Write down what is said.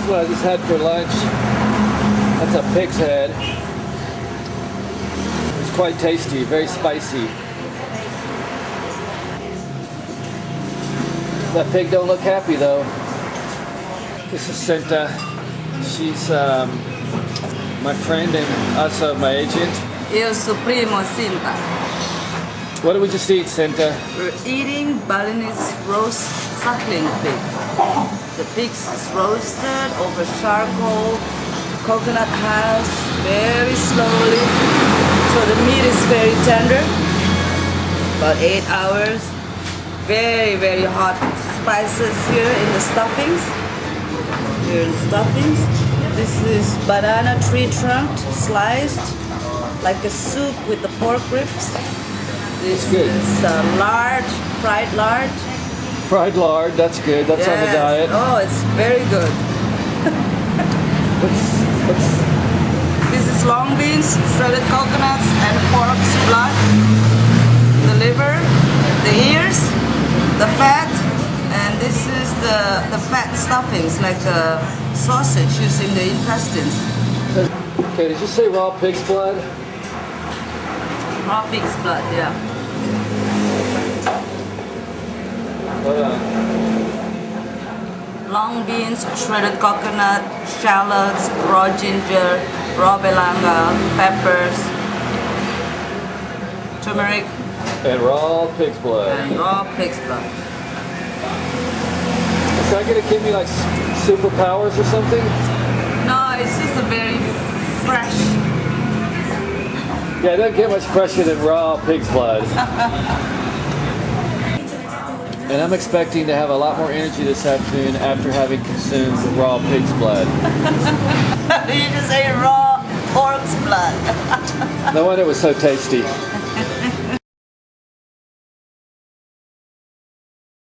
is what I just had for lunch. That's a pig's head. It's quite tasty, very spicy. That pig don't look happy though. This is Cinta. She's my friend and also my agent. Eu sou primo Cinta. What did we just eat, Cinta? We're eating Balinese Roast Suckling Pig. The pig is roasted over charcoal, coconut husk, very slowly. So the meat is very tender. About 8 hours. Very, very hot spices here in the stuffings. Here in the stuffings. This is banana tree trunk sliced like a soup with the pork ribs. This is lard, fried lard. Fried lard, that's good. That's on the diet. Oh, it's very good. This is long beans, shredded coconuts, and pork's blood. The liver, the ears, the fat, and this is the fat stuffings, like sausage using the intestines. Okay, did you say raw pig's blood? Raw pig's blood, yeah. Long beans, shredded coconut, shallots, raw ginger, raw belanga, peppers, turmeric, and raw pig's blood. And raw pig's blood. Is that gonna give me like superpowers or something? No, it's just a very fresh. Yeah, it doesn't get much fresher than raw pig's blood. And I'm expecting to have a lot more energy this afternoon after having consumed raw pig's blood. You just ate raw pork's blood. No wonder it was so tasty.